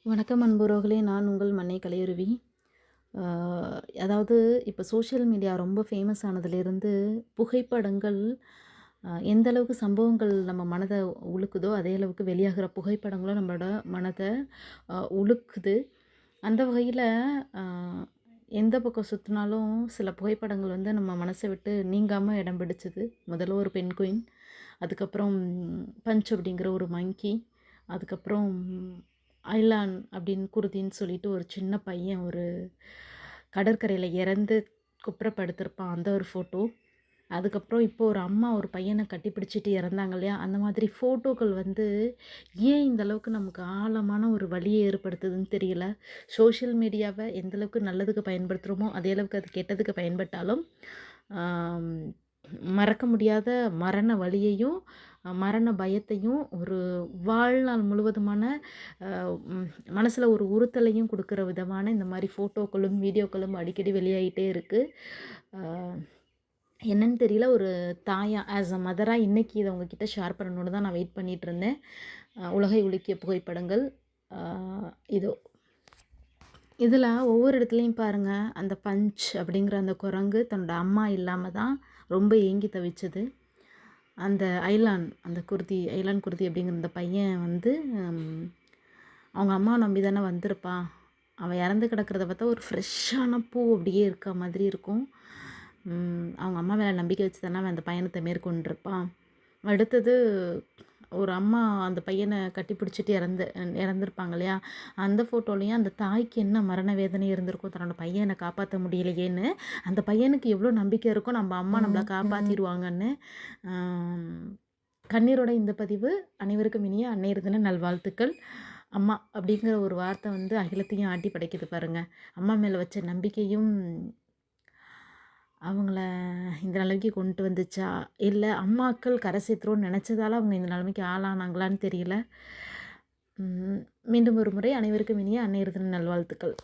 வணக்கம் அன்புறவுகளே, நான் உங்கள் மன்னை கலையுருவி. அ அதாவது இப்போ சோஷியல் மீடியா ரொம்ப ஃபேமஸ் ஆனதுலேருந்து புகைப்படங்கள் எந்த அளவுக்கு சம்பவங்கள் நம்ம மனத உலுக்குதோ, அதே அளவுக்கு வெளியாகிற புகைப்படங்களும் நம்மளோட மனத உலுக்குது. அந்த வகையில அ எந்த பக்கம் சுத்துனாலும் சில புகைப்படங்கள் வந்து நம்ம மனச விட்டு நீங்காம இடம் பிடிச்சது. முதல்ல ஒரு பெண் குயின், அதுக்கப்புறம் பஞ்ச் அப்படிங்கிற ஒரு மங்கி, அதுக்கப்புறம் ஐலான் அப்படின்னு குருதின்னு சொல்லிட்டு ஒரு சின்ன பையன் ஒரு கடற்கரையில இறந்து குப்புறப்படுத்திருப்பான். அந்த ஒரு ஃபோட்டோ. அதுக்கப்புறம் இப்போ ஒரு அம்மா ஒரு பையன கட்டிப்பிடிச்சிட்டு இறந்தாங்க இல்லையா? அந்த மாதிரி ஃபோட்டோக்கள் வந்து ஏன் இந்த அளவுக்கு நமக்கு ஆழமான ஒரு வலிய ஏற்படுத்துதுன்னு தெரியல. சோஷியல் மீடியாவ எந்த அளவுக்கு நல்லதுக்கு பயன்படுத்துகிறோமோ, அதே அளவுக்கு அது கெட்டதுக்கு பயன்பட்டாலும், ஆம் மறக்க முடியாத மரண வலியையும், மரண பயத்தையும், ஒரு வாழ்நாள் முழுவதுமான அ ம் மனசுல ஒரு உறுத்தலையும் குடுக்குற விதமான இந்த மாரி ஃபோட்டோக்களும், வீடியோக்களும் அடிக்கடி வெளியாயிட்டே இருக்கு. அ என்னன்னு தெரியல. ஒரு தாயா ஆஸ் அ மதரா இன்னைக்கு இத உங்ககிட்ட ஷேர் பண்ணணும்னு தான் நான் வெயிட் பண்ணிட்டுருந்தேன். உலகை உலுக்கிய புகைப்படங்கள். அ இதோ. இதில ஒவ்வொரு இடத்துலயும் பாருங்க, அந்த பஞ்ச் அப்படிங்கிற அந்த குரங்கு தன்னோட அம்மா இல்லாம தான் ரொம்ப ஏங்கி தவிச்சது. அந்த ஐலான் அந்த குருதி ஐலான் குருதி அப்படிங்கிற அந்த பையன் வந்து அவங்க அம்மாவ நம்பி தானே வந்திருப்பான். அவன் இறந்து கிடக்கிறத பார்த்தா ஒரு ஃப்ரெஷ்ஷான பூ அப்படியே இருக்க மாதிரி இருக்கும். அவங்க அம்மா மேலே நம்பிக்கை வச்சு தானே அவன் அந்த பயணத்தை மேற்கொண்டிருப்பான். அடுத்தது ஒரு அம்மா அந்த பையனை கட்டிப்பிடிச்சிட்டு இறந்துருப்பாங்க இல்லையா? அந்த ஃபோட்டோலையும் அந்த தாய்க்கு என்ன மரண வேதனை இருந்திருக்கும், தன்னோட பையனை காப்பாற்ற முடியலையேன்னு. அந்த பையனுக்கு எவ்வளோ நம்பிக்கை இருக்கும், நம்ம அம்மா நம்மளை காப்பாற்றிடுவாங்கன்னு. கண்ணீரோட இந்த பதிவு. அனைவருக்கும் இனிய அன்னையர் தின நல்வாழ்த்துக்கள். அம்மா அப்படிங்கிற ஒரு வார்த்தை வந்து அகிலத்தையும் ஆட்டி படைக்குது பாருங்க. அம்மா மேலே வச்ச நம்பிக்கையும் அவங்கள இந்த நிலைமைக்கு கொண்டு வந்துச்சா? இல்ல அம்மாக்கள் கரை சேர்த்துறோன்னு நினச்சதால அவங்க இந்த நிலைமைக்கு ஆளானாங்களான்னு தெரியல. மீண்டும் ஒரு முறை அனைவருக்கும் இனிய அன்னையர் தின நல்வாழ்த்துக்கள்.